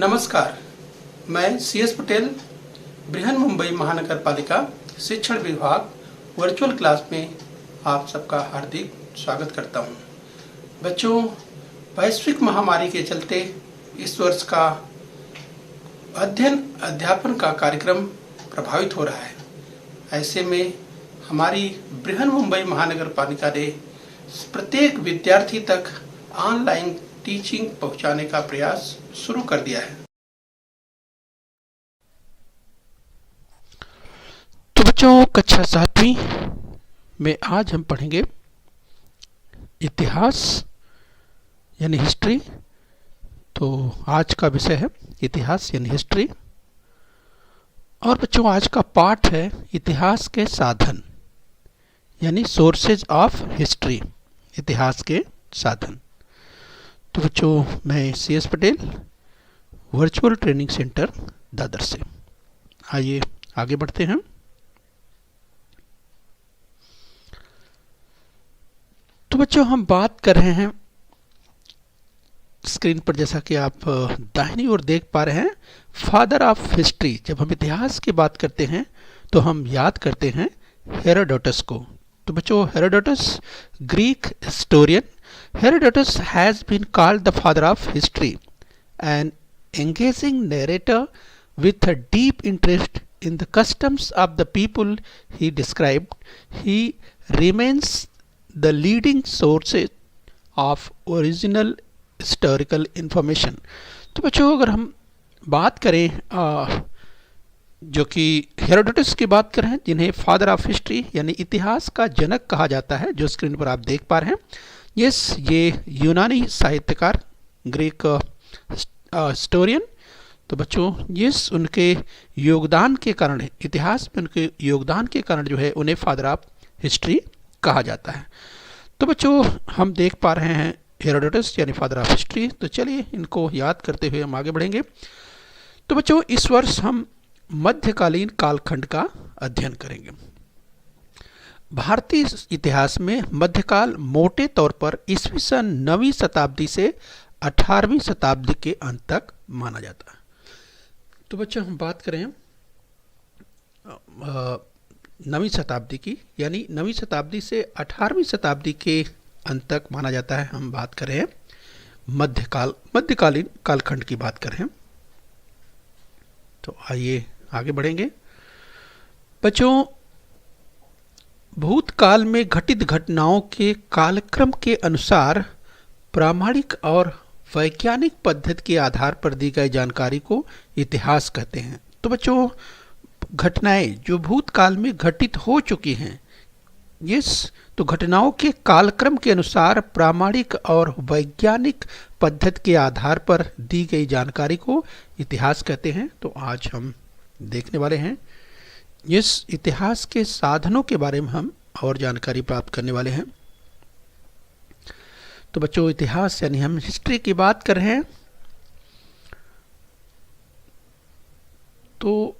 नमस्कार, मैं CS पटेल बृहन मुंबई महानगर पालिका शिक्षण विभाग वर्चुअल क्लास में आप सबका हार्दिक स्वागत करता हूं। बच्चों, वैश्विक महामारी के चलते इस वर्ष का अध्ययन अध्यापन का कार्यक्रम प्रभावित हो रहा है। ऐसे में हमारी बृहन मुंबई महानगर पालिका ने प्रत्येक विद्यार्थी तक ऑनलाइन टीचिंग पहुंचाने का प्रयास शुरू कर दिया है। तो बच्चों, कक्षा 7वीं में आज हम पढ़ेंगे इतिहास यानी हिस्ट्री। तो आज का विषय है इतिहास यानी हिस्ट्री। और बच्चों, आज का पाठ है इतिहास के साधन यानी सोर्सेज ऑफ हिस्ट्री, इतिहास के साधन। तो बच्चों, मैं CS Patel virtual training centre Dadar से। आइए आगे बढ़ते हैं। तो बच्चों, हम बात कर रहे हैं स्क्रीन पर, जैसा कि आप दाहिनी ओर देख पा रहे हैं, फादर ऑफ हिस्ट्री। जब हम इतिहास की बात करते हैं तो हम याद करते हैं हेरोडोटस को। तो बच्चों, Herodotus Greek historian. Herodotus has been called the father of history, an engaging narrator with a deep interest in the customs of the people he described. He remains the leading source of original historical information. तो बच्चों, अगर हम बात करें जो कि Herodotus की बात कर रहे हैं, जिन्हें फादर ऑफ हिस्ट्री यानी इतिहास का जनक कहा जाता है, जो स्क्रीन पर आप देख पा रहे हैं। ये यूनानी साहित्यकार, ग्रीक हिस्टोरियन। तो बच्चों, उनके योगदान के कारण, इतिहास में उनके योगदान के कारण जो है उन्हें फादर ऑफ हिस्ट्री कहा जाता है। तो बच्चों, हम देख पा रहे हैं हेरोडोटस यानी फादर ऑफ हिस्ट्री। तो चलिए इनको याद करते हुए हम आगे बढ़ेंगे। तो बच्चों, इस वर्ष हम मध्यकालीन कालखंड का अध्ययन करेंगे। भारतीय इतिहास में मध्यकाल मोटे तौर पर ईस्वी सन 9वीं शताब्दी से 18वीं शताब्दी के अंत तक माना जाता है। तो बच्चों, हम बात करें 9वीं शताब्दी की, यानी 9वीं शताब्दी से 18वीं शताब्दी के अंत तक माना जाता है। हम बात करें मध्यकालीन कालखंड की बात करें। तो आइए आगे बढ़ेंगे। बच्चों, भूतकाल में घटित घटनाओं के कालक्रम के अनुसार प्रामाणिक और वैज्ञानिक पद्धति के आधार पर दी गई जानकारी को इतिहास कहते हैं। तो बच्चों, घटनाएं जो भूतकाल में घटित हो चुकी हैं, तो घटनाओं के कालक्रम के अनुसार प्रामाणिक और वैज्ञानिक पद्धति के आधार पर दी गई जानकारी को इतिहास कहते हैं। तो आज हम देखने वाले हैं इतिहास के साधनों के बारे में हम और जानकारी प्राप्त करने वाले हैं। तो बच्चों, इतिहास यानी हम हिस्ट्री की बात कर रहे हैं। तो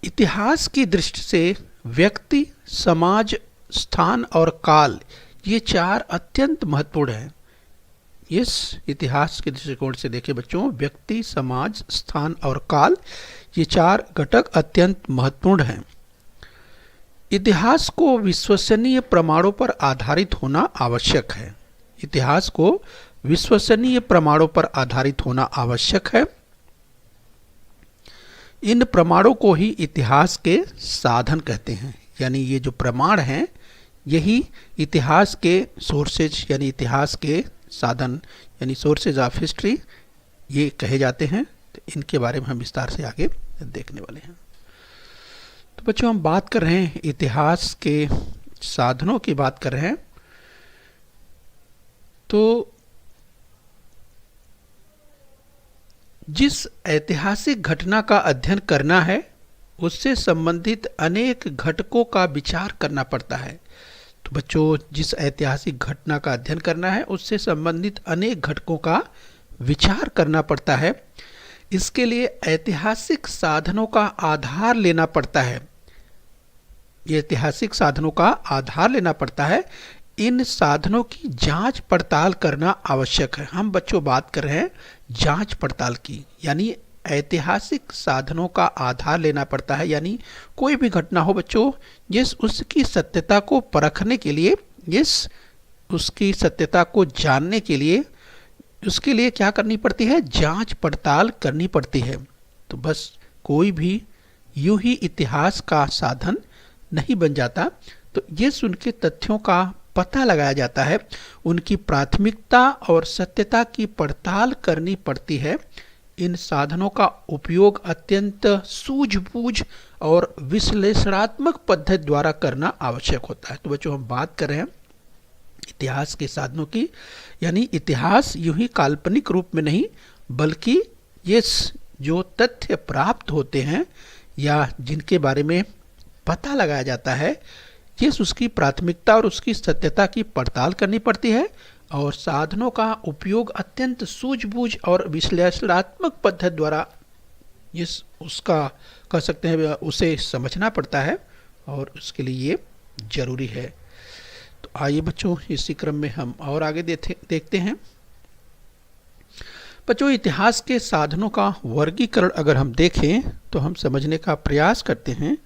इतिहास की दृष्टि से व्यक्ति, समाज, स्थान और काल, ये 4 अत्यंत महत्वपूर्ण हैं। इतिहास के दृष्टिकोण से देखें बच्चों, व्यक्ति, समाज, स्थान और काल, ये 4 घटक अत्यंत महत्वपूर्ण हैं। इतिहास को विश्वसनीय प्रमाणों पर आधारित होना आवश्यक है। इतिहास को विश्वसनीय प्रमाणों पर आधारित होना आवश्यक है। इन प्रमाणों को ही इतिहास के साधन कहते हैं। यानी ये जो प्रमाण हैं, यही इतिहास के सोर्सेज यानी इतिहास के साधन यानी सोर्सेज ऑफ हिस्ट्री ये कहे जाते हैं। तो इनके बारे में हम विस्तार से आगे देखने वाले हैं। तो बच्चों, हम बात कर रहे हैं इतिहास के साधनों की बात कर रहे हैं। तो जिस ऐतिहासिक घटना का अध्ययन करना है, उससे संबंधित अनेक घटकों का विचार करना पड़ता है। तो बच्चों, जिस ऐतिहासिक घटना का अध्ययन करना है, उससे संबंधित अनेक घटकों का विचार करना पड़ता है। इसके लिए ऐतिहासिक साधनों का आधार लेना पड़ता है। ये ऐतिहासिक साधनों का आधार लेना पड़ता है। इन साधनों की जांच पड़ताल करना आवश्यक है। हम बच्चों बात कर रहे हैं जांच पड़ताल की, यानी ऐतिहासिक साधनों का आधार लेना पड़ता है, यानी कोई भी घटना हो बच्चों, जिस उसकी सत्यता को परखने के लिए, जिस उसकी सत्यता को जानने के लिए, उसके लिए क्या करनी पड़ती है, जांच पड़ताल करनी पड़ती है। तो बस कोई भी यूं ही इतिहास का साधन नहीं बन जाता। तो ये सुन के तथ्यों का पता लगाया जाता है, उनकी प्राथमिकता और सत्यता की पड़ताल करनी पड़ती है। इन साधनों का उपयोग अत्यंत सूझबूझ और विश्लेषणात्मक पद्धति द्वारा करना आवश्यक होता है। तो बच्चों हम बात कर रहे हैं इतिहास के साधनों की, यानी इतिहास यूं ही काल्पनिक रूप में नहीं, बल्कि ये जो तथ्य प्राप्त होते हैं या जिनके बारे में पता लगाया जाता है, ये उसकी प्राथमिकता और उसकी सत्यता की पड़ताल करनी पड़ती है, और साधनों का उपयोग अत्यंत सूझबूझ और विश्लेषणात्मक पद्धति द्वारा इस उसका कह सकते हैं उसे समझना पड़ता है, और उसके लिए ये जरूरी है। तो आइए बच्चों इसी क्रम में हम और आगे देखते हैं। बच्चों इतिहास के साधनों का वर्गीकरण अगर हम देखें तो हम समझने का प्रयास करते हैं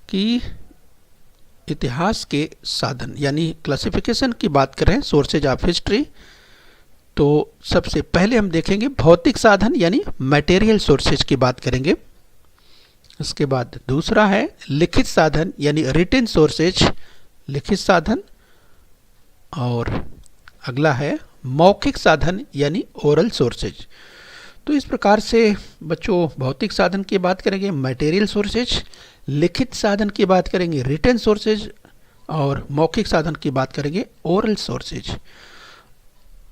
कि इतिहास के साधन यानी क्लासिफिकेशन की बात करें, सोर्सेज ऑफ हिस्ट्री, तो सबसे पहले हम देखेंगे भौतिक साधन यानी मटेरियल सोर्सेज की बात करेंगे। उसके बाद दूसरा है लिखित साधन यानी रिटन सोर्सेज, लिखित साधन, और अगला है मौखिक साधन यानी ओरल सोर्सेज। तो इस प्रकार से बच्चों भौतिक साधन की बात करेंगे मटेरियल सोर्सेज, लिखित साधन की बात करेंगे रिटन सोर्सेज, और मौखिक साधन की बात करेंगे ओरल सोर्सेज।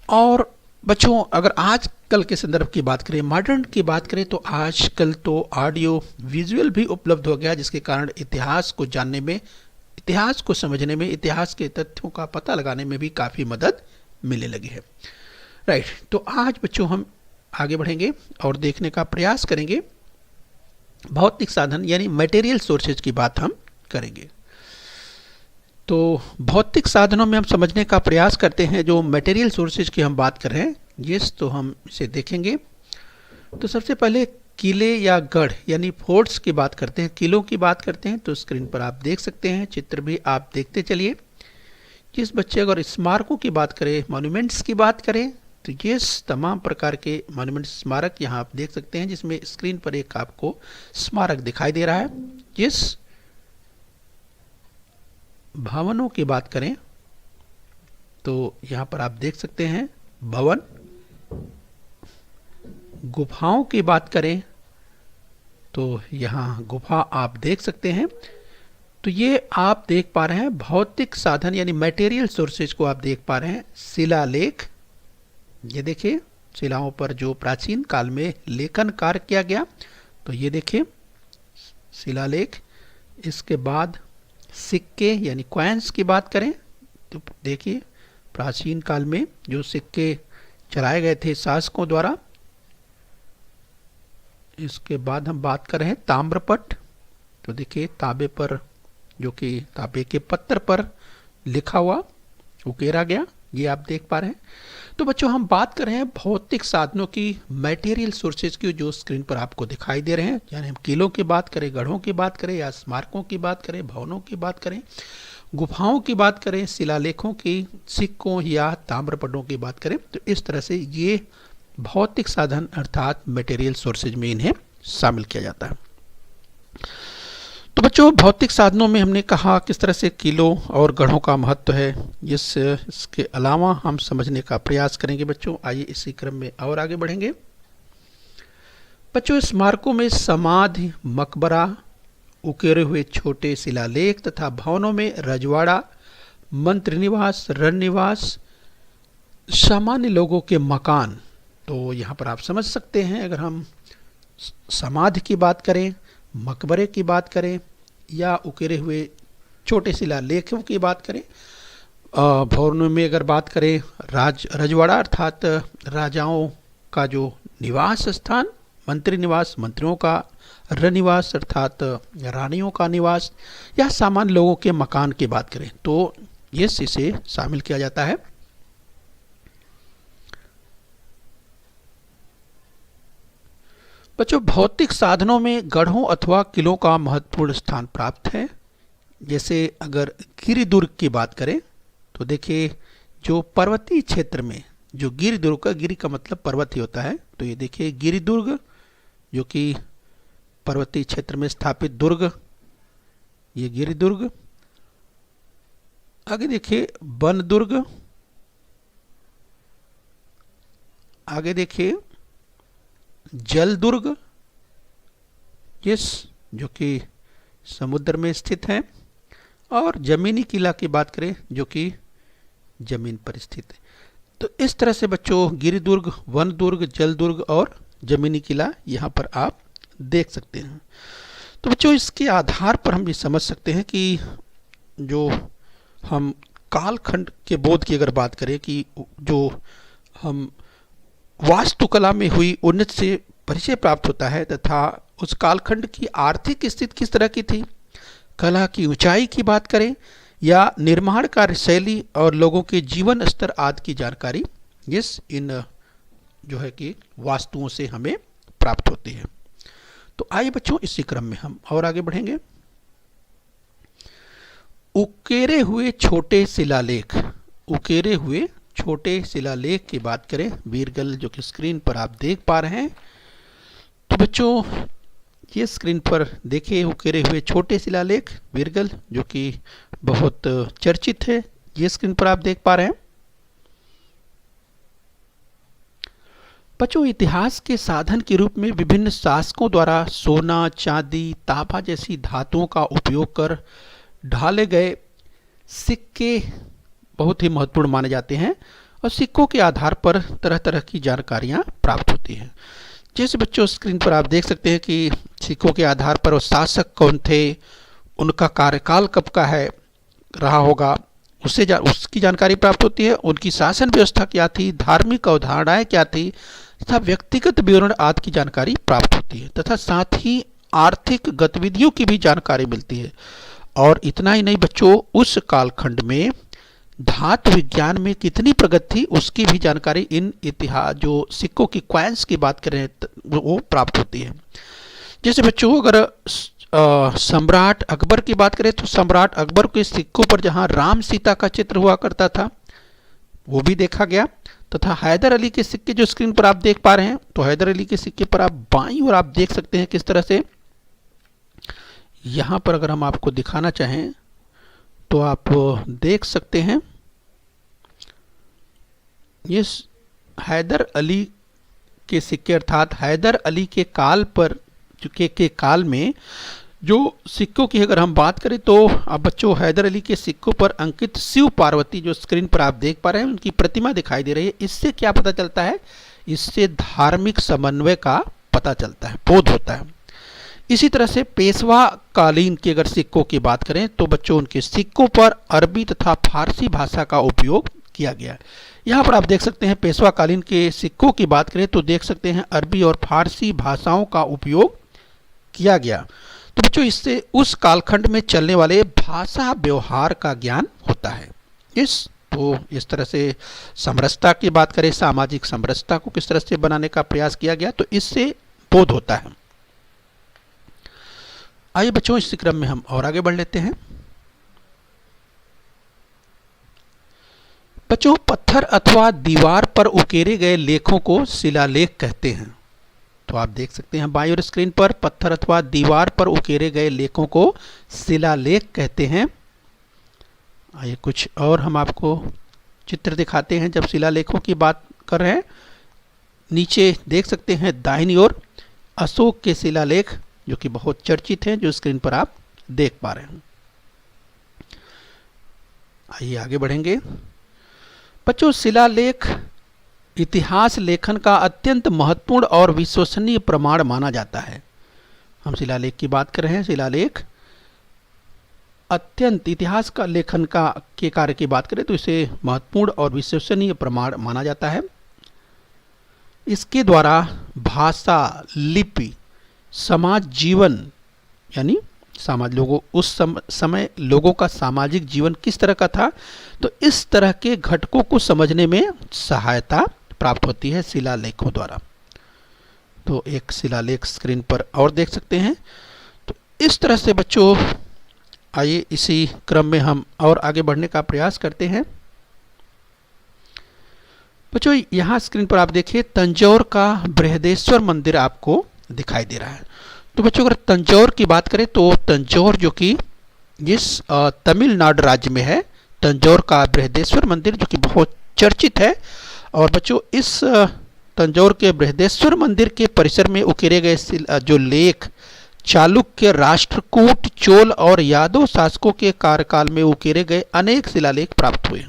और बच्चों अगर आजकल के संदर्भ की बात करें, मॉडर्न की बात करें, तो आजकल तो ऑडियो विजुअल भी उपलब्ध हो गया, जिसके कारण इतिहास को जानने में, इतिहास को समझने में, इतिहास के तथ्यों का पता लगाने में भी काफ़ी मदद मिलने लगी है। राइट, तो आज बच्चों हम आगे बढ़ेंगे और देखने का प्रयास करेंगे भौतिक साधन यानी मटेरियल सोर्सेज की बात हम करेंगे। तो भौतिक साधनों में हम समझने का प्रयास करते हैं, जो मटेरियल सोर्सेज की हम बात कर रहे हैं, यस, तो हम इसे देखेंगे। तो सबसे पहले किले या गढ़ यानी फोर्ट्स की बात करते हैं, किलों की बात करते हैं। तो स्क्रीन पर आप देख सकते हैं, चित्र भी आप देखते चलिए। जिस बच्चे अगर स्मारकों की बात करें, मॉन्यूमेंट्स की बात करें, तो ये तमाम प्रकार के मॉन्यूमेंट स्मारक यहाँ आप देख सकते हैं, जिसमें स्क्रीन पर एक आपको स्मारक दिखाई दे रहा है। जिस भवनों की बात करें तो यहाँ पर आप देख सकते हैं भवन। गुफाओं की बात करें तो यहाँ गुफा आप देख सकते हैं। तो ये आप देख पा रहे हैं भौतिक साधन यानी मटेरियल सोर्सेज को आप देख पा रहे हैं। शिलालेख, ये देखिए शिलाओं पर जो प्राचीन काल में लेखन कार्य किया गया, तो ये देखिए शिलालेख। इसके बाद सिक्के यानी कॉइन्स की बात करें तो देखिए प्राचीन काल में जो सिक्के चलाए गए थे शासकों द्वारा। इसके बाद हम बात कर रहे हैं ताम्रपट, तो देखिए तांबे पर, जो कि तांबे के पत्थर पर लिखा हुआ उकेरा गया, ये आप देख पा रहे हैं। तो बच्चों हम बात कर रहे हैं भौतिक साधनों की, मटेरियल सोर्सेज की, जो स्क्रीन पर आपको दिखाई दे रहे हैं। यानी हम किलों की बात करें, गढ़ों की बात करें, या स्मारकों की बात करें, भवनों की बात करें, गुफाओं की बात करें, शिलालेखों की, सिक्कों या ताम्रपटों की बात करें, तो इस तरह से ये भौतिक साधन अर्थात मटेरियल सोर्सेज में इन्हें शामिल किया जाता है। तो बच्चों भौतिक साधनों में हमने कहा किस तरह से किलों और गढ़ों का महत्व है, इसके अलावा हम समझने का प्रयास करेंगे। बच्चों आइए इसी क्रम में और आगे बढ़ेंगे। बच्चों स्मारकों में समाधि, मकबरा, उकेरे हुए छोटे शिलालेख तथा भवनों में रजवाड़ा, मंत्री निवास, रण निवास, सामान्य लोगों के मकान। तो यहाँ पर आप समझ सकते हैं, अगर हम समाधि की बात करें, मकबरे की बात करें, या उकेरे हुए छोटे शिलालेखों की बात करें, भवनों में अगर बात करें रजवाड़ा अर्थात राजाओं का जो निवास स्थान, मंत्री निवास मंत्रियों का, रण निवास अर्थात रानियों का निवास, या सामान्य लोगों के मकान की बात करें, तो ये इसे शामिल किया जाता है। बच्चों, भौतिक साधनों में गढ़ों अथवा किलों का महत्वपूर्ण स्थान प्राप्त है। जैसे अगर गिरिदुर्ग की बात करें तो देखिए, जो पर्वतीय क्षेत्र में जो गिरिदुर्ग का, गिरि का मतलब पर्वत ही होता है, तो ये देखिए गिरिदुर्ग जो कि पर्वतीय क्षेत्र में स्थापित दुर्ग, ये गिरिदुर्ग। आगे देखिए बनदुर्ग, आगे देखिए जलदुर्ग, यस, जो कि समुद्र में स्थित है। और जमीनी किला की बात करें जो कि जमीन पर स्थित है। तो इस तरह से बच्चों गिरिदुर्ग, वनदुर्ग, जलदुर्ग और जमीनी किला यहाँ पर आप देख सकते हैं। तो बच्चों, इसके आधार पर हम ये समझ सकते हैं कि जो हम कालखंड के बोध की अगर बात करें कि जो हम वास्तुकला में उन्नति से परिचय प्राप्त होता है तथा उस कालखंड की आर्थिक स्थिति किस तरह की थी, कला की ऊंचाई की बात करें या निर्माण कार्य शैली और लोगों के जीवन स्तर आदि की जानकारी इन जो है कि वास्तुओं से हमें प्राप्त होती है। तो आइए बच्चों, इसी क्रम में हम और आगे बढ़ेंगे। उकेरे हुए छोटे शिलालेख, उकेरे हुए छोटे शिलालेख की बात करें, वीरगल जो कि स्क्रीन पर आप देख पा रहे हैं। तो बच्चों, ये स्क्रीन पर देखिए उकेरे हुए छोटे शिलालेख वीरगल जो कि बहुत चर्चित है, ये स्क्रीन पर आप देख पा रहे हैं। बच्चों, इतिहास के साधन के रूप में विभिन्न शासकों द्वारा सोना, चांदी, तांबा जैसी धातुओं का उपयोग कर ढाले गए सिक्के बहुत ही महत्वपूर्ण माने जाते हैं और सिक्कों के आधार पर तरह तरह की जानकारियां प्राप्त होती हैं। जैसे बच्चों स्क्रीन पर आप देख सकते हैं कि सिक्कों के आधार पर वो शासक कौन थे, उनका कार्यकाल कब का है रहा होगा, उसकी जानकारी प्राप्त होती है। उनकी शासन व्यवस्था क्या थी, धार्मिक अवधारणाएं क्या थी तथा व्यक्तिगत विवरण आदि की जानकारी प्राप्त होती है तथा साथ ही आर्थिक गतिविधियों की भी जानकारी मिलती है। और इतना ही नहीं बच्चों, उस कालखंड में धातु विज्ञान में कितनी प्रगति थी उसकी भी जानकारी इन इतिहास जो सिक्कों की क्वाइंस की बात करें वो प्राप्त होती है। जैसे बच्चों अगर सम्राट अकबर की बात करें तो सम्राट अकबर के सिक्कों पर जहां राम सीता का चित्र हुआ करता था वो भी देखा गया तथा हैदर अली के सिक्के जो स्क्रीन पर आप देख पा रहे हैं, तो हैदर अली के सिक्के पर आप बाईं ओर आप देख सकते हैं किस तरह से, यहां पर अगर हम आपको दिखाना चाहें तो आप देख सकते हैं ये हैदर अली के सिक्के, अर्थात हैदर अली के काल पर के काल में जो सिक्कों की अगर हम बात करें तो अब बच्चों हैदर अली के सिक्कों पर अंकित शिव पार्वती जो स्क्रीन पर आप देख पा रहे हैं उनकी प्रतिमा दिखाई दे रही है। इससे क्या पता चलता है, इससे धार्मिक समन्वय का पता चलता है, बोध होता है। इसी तरह से पेशवा कालीन के अगर सिक्कों की बात करें तो बच्चों उनके सिक्कों पर अरबी तथा फारसी भाषा का उपयोग किया गया है। यहाँ पर आप देख सकते हैं पेशवा कालीन के सिक्कों की बात करें तो देख सकते हैं अरबी और फारसी भाषाओं का उपयोग किया गया। तो बच्चों इससे उस कालखंड में चलने वाले भाषा व्यवहार का ज्ञान होता है। इस तरह से समरसता की बात करें, सामाजिक समरसता को किस तरह से बनाने का प्रयास किया गया, तो इससे बोध होता है। आइए बच्चों इस क्रम में हम और आगे बढ़ लेते हैं। बच्चों, पत्थर अथवा दीवार पर उकेरे गए लेखों को शिलालेख कहते हैं। तो आप देख सकते हैं बाईं ओर स्क्रीन पर पत्थर अथवा दीवार पर उकेरे गए लेखों को शिलालेख कहते हैं। आइए कुछ और हम आपको चित्र दिखाते हैं जब शिलालेखों की बात कर रहे हैं। नीचे देख सकते हैं दाहिनी ओर अशोक के शिलालेख जो कि बहुत चर्चित हैं, जो स्क्रीन पर आप देख पा रहे हैं। आइए आगे बढ़ेंगे। बच्चों, शिलालेख इतिहास लेखन का अत्यंत महत्वपूर्ण और विश्वसनीय प्रमाण माना जाता है। हम शिलालेख की बात कर रहे हैं। शिलालेख अत्यंत इतिहास का लेखन का के कार्य की बात करें तो इसे महत्वपूर्ण और विश्वसनीय प्रमाण माना जाता है। इसके द्वारा भाषा, लिपि, समाज जीवन यानी लोगों उस समय लोगों का सामाजिक जीवन किस तरह का था, तो इस तरह के घटकों को समझने में सहायता प्राप्त होती है शिलालेखों द्वारा। तो एक शिलालेख स्क्रीन पर और देख सकते हैं। तो इस तरह से बच्चों आइए इसी क्रम में हम और आगे बढ़ने का प्रयास करते हैं। बच्चों यहाँ स्क्रीन पर आप देखिए तंजौर का बृहदेश्वर मंदिर आपको दिखाई दे रहा है। तो बच्चों अगर तंजौर की बात करें तो तंजौर जो कि इस तमिलनाडु राज्य में है, तंजौर का बृहदेश्वर मंदिर जो कि बहुत चर्चित है। और बच्चों इस तंजौर के बृहदेश्वर मंदिर के परिसर में उकेरे गए जो लेख चालुक्य, राष्ट्रकूट, चोल और यादव शासकों के कार्यकाल में उकेरे गए अनेक शिलालेख प्राप्त हुए।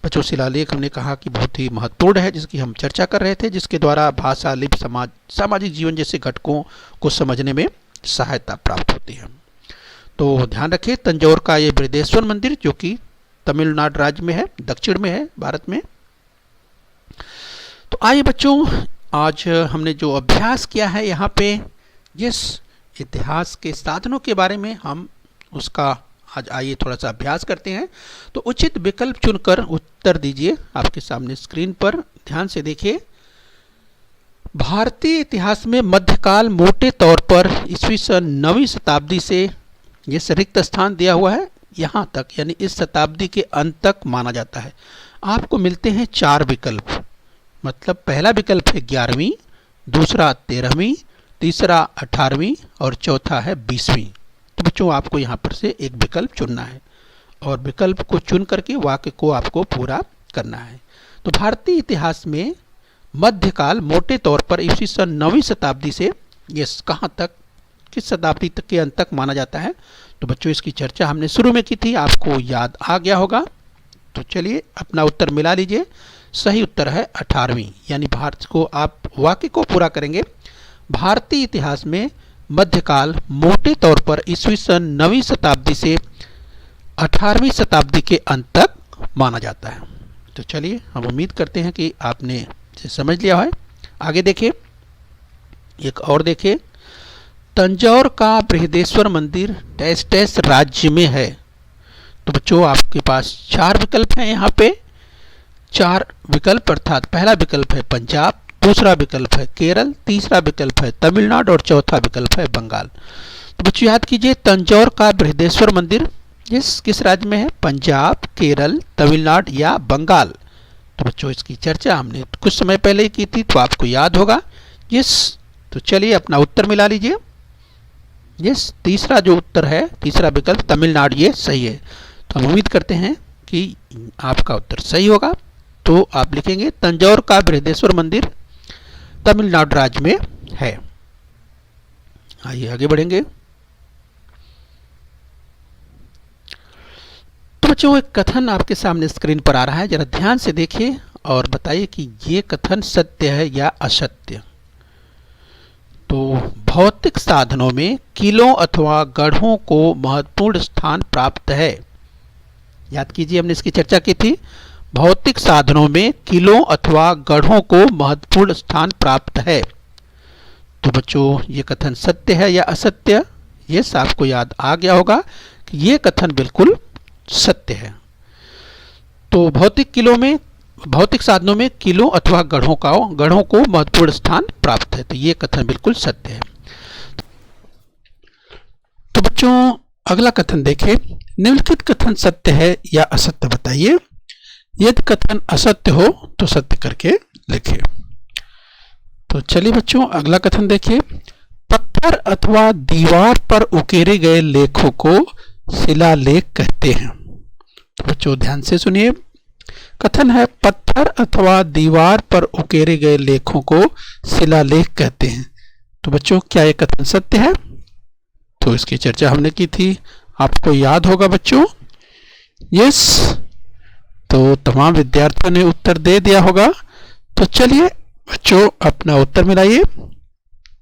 बच्चों शिलालेख हमने कहा कि बहुत ही महत्वपूर्ण है, जिसकी हम चर्चा कर रहे थे, जिसके द्वारा भाषा, लिपि, समाज, सामाजिक जीवन जैसे घटकों को समझने में सहायता प्राप्त होती है। तो ध्यान रखिए तंजौर का ये बृहदेश्वर मंदिर जो कि तमिलनाडु राज्य में है, दक्षिण में है भारत में। तो आइए बच्चों आज हमने जो अभ्यास किया है यहाँ पे जिस इतिहास के साधनों के बारे में हम उसका आज आइए थोड़ा सा अभ्यास करते हैं। तो उचित विकल्प चुनकर उत्तर दीजिए। आपके सामने स्क्रीन पर ध्यान से देखिए। भारतीय इतिहास में मध्यकाल मोटे तौर पर ईस्वी सन 9वीं शताब्दी से ये रिक्त स्थान दिया हुआ है, यहाँ तक यानी इस शताब्दी के अंत तक माना जाता है। आपको मिलते हैं 4 विकल्प, मतलब पहला विकल्प है 11वीं, दूसरा 13वीं, तीसरा 18वीं और चौथा है 20वीं। तो बच्चों आपको यहाँ पर से एक विकल्प चुनना है और विकल्प को चुन करके वाक्य को आपको पूरा करना है। तो भारतीय इतिहास में मध्यकाल मोटे तौर पर ईस्वी सन 9वीं शताब्दी से ये कहाँ तक, किस शताब्दी तक के अंत तक माना जाता है। तो बच्चों इसकी चर्चा हमने शुरू में की थी, आपको याद आ गया होगा। तो चलिए अपना उत्तर मिला लीजिए। सही उत्तर है 18वीं, यानी भारत को आप वाक्य को पूरा करेंगे। भारतीय इतिहास में मध्यकाल मोटे तौर पर ईस्वी सन 9वीं शताब्दी से 18वीं शताब्दी के अंत तक माना जाता है। तो चलिए हम उम्मीद करते हैं कि आपने इसे समझ लिया है। आगे देखिए, एक और देखिए, तंजौर का बृहदेश्वर मंदिर टैस टैस राज्य में है। तो बच्चों आपके पास 4 विकल्प हैं यहाँ पे। 4 विकल्प अर्थात पहला विकल्प है पंजाब, दूसरा विकल्प है केरल, तीसरा विकल्प है तमिलनाडु और चौथा विकल्प है बंगाल। तो बच्चों याद कीजिए तंजौर का बृहदेश्वर मंदिर किस राज्य में है, पंजाब, केरल, तमिलनाडु या बंगाल। तो बच्चों इसकी चर्चा हमने कुछ समय पहले ही की थी, तो आपको याद होगा। तो चलिए अपना उत्तर मिला लीजिए। तीसरा जो उत्तर है, तीसरा विकल्प तमिलनाडु, ये सही है। तो हम उम्मीद करते हैं कि आपका उत्तर सही होगा। तो आप लिखेंगे तंजौर का बृहदेश्वर मंदिर तमिलनाडु राज्य में है। आइए आगे बढ़ेंगे। तो बच्चों एक कथन आपके सामने स्क्रीन पर आ रहा है, जरा ध्यान से देखिए और बताइए कि ये कथन सत्य है या असत्य। तो भौतिक साधनों में किलों अथवा गढ़ों को महत्वपूर्ण स्थान प्राप्त है। याद कीजिए हमने इसकी चर्चा की थी। भौतिक साधनों में किलों अथवा गढ़ों को महत्वपूर्ण स्थान प्राप्त है। तो बच्चों ये कथन सत्य है या असत्य, ये आपको याद आ गया होगा कि ये कथन बिल्कुल सत्य है। तो भौतिक साधनों में किलों अथवा गढ़ों को महत्वपूर्ण स्थान प्राप्त है। तो ये कथन बिल्कुल सत्य है। तो बच्चों अगला कथन देखें, निम्नलिखित कथन सत्य है या असत्य बताइए। यदि कथन असत्य हो तो सत्य करके लिखें। तो चलिए बच्चों अगला कथन देखिए, पत्थर अथवा दीवार पर उकेरे गए लेखों को शिलालेख कहते हैं। तो बच्चों ध्यान से सुनिए, कथन है पत्थर अथवा दीवार पर उकेरे गए लेखों को शिलालेख कहते हैं। तो बच्चों क्या यह कथन सत्य है? तो इसकी चर्चा हमने की थी, आपको याद होगा बच्चों। यस, तो तमाम विद्यार्थियों ने उत्तर दे दिया होगा। तो चलिए बच्चों अपना उत्तर मिलाइए।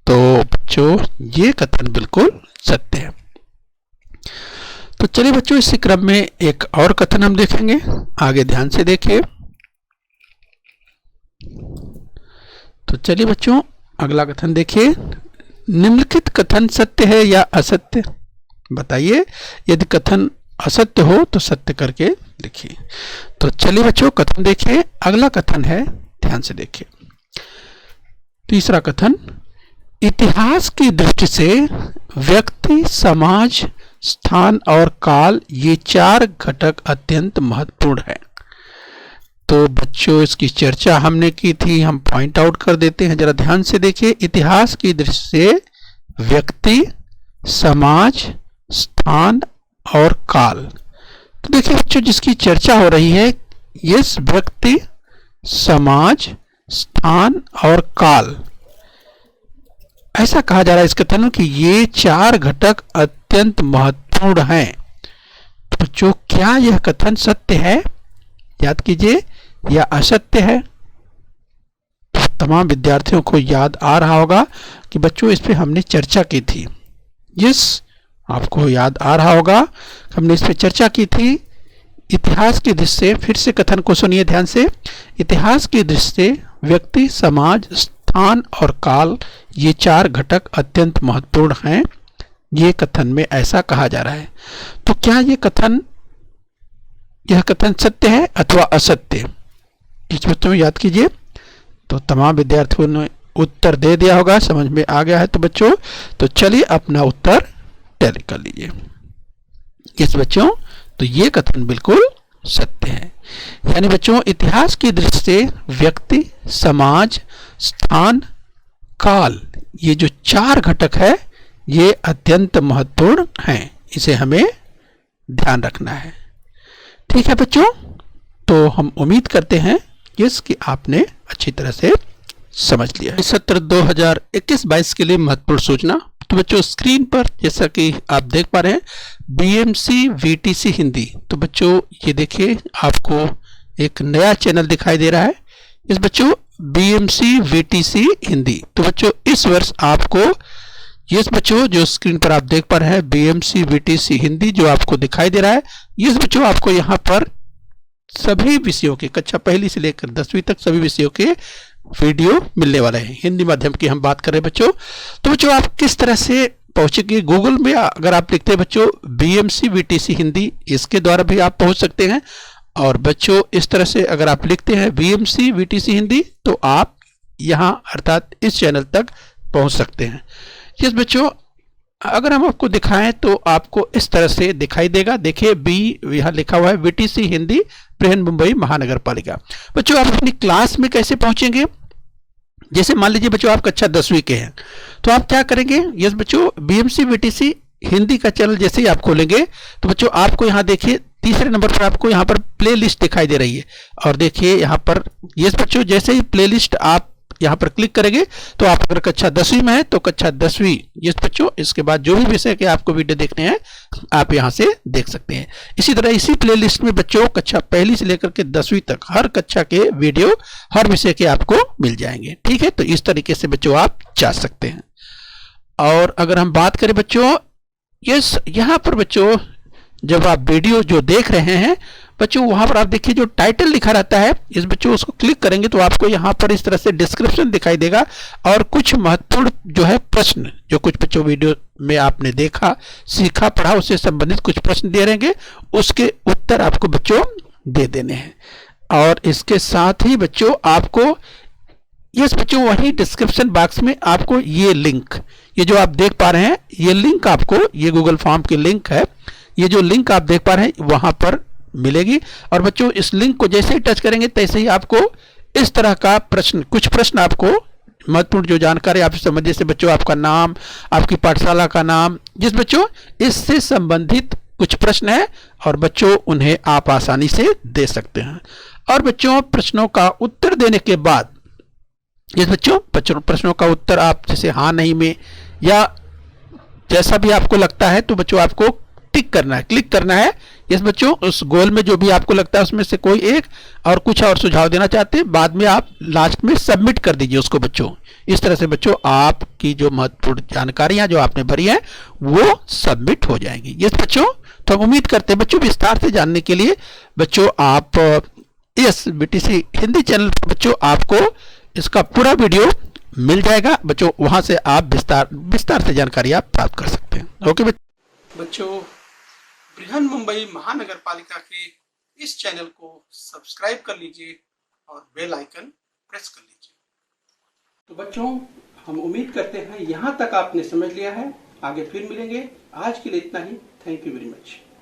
तो बच्चों ये कथन बिल्कुल सत्य है। तो चलिए बच्चों इसी क्रम में एक और कथन हम देखेंगे, आगे ध्यान से देखिए। तो चलिए बच्चों अगला कथन देखिए, निम्नलिखित कथन सत्य है या असत्य बताइए। यदि कथन असत्य हो तो सत्य करके लिखिए। तो चलिए बच्चों कथन देखिए, अगला कथन है, ध्यान से देखिए। तीसरा कथन, इतिहास की दृष्टि से व्यक्ति, समाज, स्थान और काल ये चार घटक अत्यंत महत्वपूर्ण है। तो बच्चों इसकी चर्चा हमने की थी, हम पॉइंट आउट कर देते हैं, जरा ध्यान से देखिए। इतिहास की दृष्टि से व्यक्ति, समाज, स्थान और काल। तो देखिए बच्चों जिसकी चर्चा हो रही है, इस व्यक्ति, समाज, स्थान और काल, ऐसा कहा जा रहा है इस कथन में कि ये चार घटक अत्यंत महत्वपूर्ण हैं। तो बच्चों क्या यह कथन सत्य है, याद कीजिए, या असत्य है? तो तमाम विद्यार्थियों को याद आ रहा होगा कि बच्चों इस पे हमने चर्चा की थी। यस, आपको याद आ रहा होगा हमने इस पे चर्चा की थी। इतिहास की दृष्टि से, फिर से कथन को सुनिए ध्यान से, इतिहास की दृष्टि से व्यक्ति, समाज, स्थान और काल ये चार घटक अत्यंत महत्वपूर्ण हैं। ये कथन में ऐसा कहा जा रहा है। तो क्या यह कथन सत्य है अथवा असत्य? इस बच्चों में याद कीजिए। तो तमाम विद्यार्थियों ने उत्तर दे दिया होगा, समझ में आ गया है। तो बच्चों तो चलिए अपना उत्तर टैली कर लीजिए। यस बच्चों, तो ये कथन बिल्कुल सत्य है। यानी बच्चों इतिहास की दृष्टि से व्यक्ति, समाज, स्थान, काल ये जो चार घटक है ये अत्यंत महत्वपूर्ण हैं। इसे हमें ध्यान रखना है। ठीक है बच्चों, तो हम उम्मीद करते हैं कि आपने अच्छी तरह से समझ लिया है। सत्र 2021-22 के लिए महत्वपूर्ण सूचना। तो बच्चों स्क्रीन पर जैसा कि आप देख पा रहे हैं, बीएमसी वीटीसी हिंदी। तो बच्चों ये देखिए आपको एक नया चैनल दिखाई दे रहा है। इस बच्चों बीएमसी वीटीसी हिंदी। तो बच्चों इस वर्ष आपको, यस बच्चों जो स्क्रीन पर आप देख पा रहे हैं बीएमसी वीटीसी हिंदी जो आपको दिखाई दे रहा है, यस बच्चों आपको यहाँ पर सभी विषयों के, कक्षा पहली से लेकर 10वीं तक सभी विषयों के वीडियो मिलने वाले हैं। हिंदी माध्यम की हम बात कर रहे हैं बच्चों। तो बच्चों आप किस तरह से पहुंचेंगे? गूगल में अगर आप लिखते हैं बच्चों बीएमसी वीटीसी हिंदी, इसके द्वारा भी आप पहुंच सकते हैं। और बच्चों इस तरह से अगर आप लिखते हैं बीएमसी वीटीसी हिंदी तो आप यहाँ अर्थात इस चैनल तक पहुंच सकते हैं। यस बच्चों, अगर हम आपको दिखाएं तो आपको इस तरह से दिखाई देगा। देखिए बी यहाँ लिखा हुआ है वीटीसी हिंदी बृहन मुंबई महानगर पालिका। बच्चों आप अपनी क्लास में कैसे पहुंचेंगे? जैसे मान लीजिए बच्चों आप कक्षा 10वीं के हैं तो आप क्या करेंगे? यस बच्चों बीएमसी वीटीसी हिंदी का चैनल जैसे ही आप खोलेंगे तो बच्चों आपको यहाँ देखिए तीसरे नंबर पर आपको यहाँ पर प्ले लिस्ट दिखाई दे रही है। और देखिए यहाँ पर, यस बच्चों जैसे ही प्ले लिस्ट आप यहाँ पर क्लिक करेंगे तो आप अगर कक्षा 10वीं में है तो कक्षा 10वीं, यस बच्चों इसके बाद जो भी विषय के आपको वीडियो देखने हैं आप यहाँ से देख सकते हैं। इसी तरह इसी प्ले लिस्ट में बच्चों कक्षा पहली से लेकर के 10वीं तक हर कक्षा के वीडियो हर विषय के आपको मिल जाएंगे। ठीक है, तो इस तरीके से बच्चों आप जा सकते हैं। और अगर हम बात करें बच्चों, यस यहाँ पर बच्चों जब आप वीडियो जो देख रहे हैं बच्चों वहां पर आप देखिए जो टाइटल लिखा रहता है, इस बच्चों उसको क्लिक करेंगे तो आपको यहाँ पर इस तरह से डिस्क्रिप्शन दिखाई देगा और कुछ महत्वपूर्ण जो है प्रश्न, जो कुछ बच्चों वीडियो में आपने देखा, सीखा, पढ़ा, उससे संबंधित कुछ प्रश्न दे रहेंगे, उसके उत्तर आपको बच्चों दे देने हैं। और इसके साथ ही बच्चों आपको, यस बच्चों वही डिस्क्रिप्शन बॉक्स में आपको ये लिंक, ये जो आप देख पा रहे हैं ये लिंक आपको, ये गूगल फॉर्म की लिंक है, ये जो लिंक आप देख पा रहे हैं वहां पर मिलेगी। और बच्चों इस लिंक को जैसे ही टच करेंगे तैसे ही आपको इस तरह का प्रश्न, कुछ प्रश्न आपको महत्वपूर्ण जो जानकारी आप समझिए, जैसे बच्चों आपका नाम, आपकी पाठशाला का नाम, जिस बच्चों इससे संबंधित कुछ प्रश्न है और बच्चों उन्हें आप आसानी से दे सकते हैं। और बच्चों प्रश्नों का उत्तर देने के बाद, जिस बच्चों प्रश्नों का उत्तर आप जैसे हाँ नहीं में या जैसा भी आपको लगता है तो बच्चों आपको टिक करना है, क्लिक करना है। इस बच्चों उस गोल में जो भी आपको लगता है उसमें से कोई एक, और कुछ और सुझाव देना चाहते हैं बाद में आप लास्ट में सबमिट कर दीजिए उसको बच्चों। इस तरह से बच्चों आपकी जो महत्वपूर्ण जानकारियां जो आपने भरी हैं वो सबमिट हो जाएंगी। यस बच्चों, तो हम उम्मीद करते हैं बच्चों विस्तार से जानने के लिए बच्चों आप इस बीटीसी हिंदी चैनल पर बच्चों आपको इसका पूरा वीडियो मिल जाएगा बच्चों, वहां से आप विस्तार से जानकारी आप प्राप्त कर सकते हैं। ओके बच्चों, बृहन मुंबई महानगर पालिका के इस चैनल को सब्सक्राइब कर लीजिए और बेल आइकन प्रेस कर लीजिए। तो बच्चों, हम उम्मीद करते हैं यहाँ तक आपने समझ लिया है। आगे फिर मिलेंगे। आज के लिए इतना ही। Thank you very much.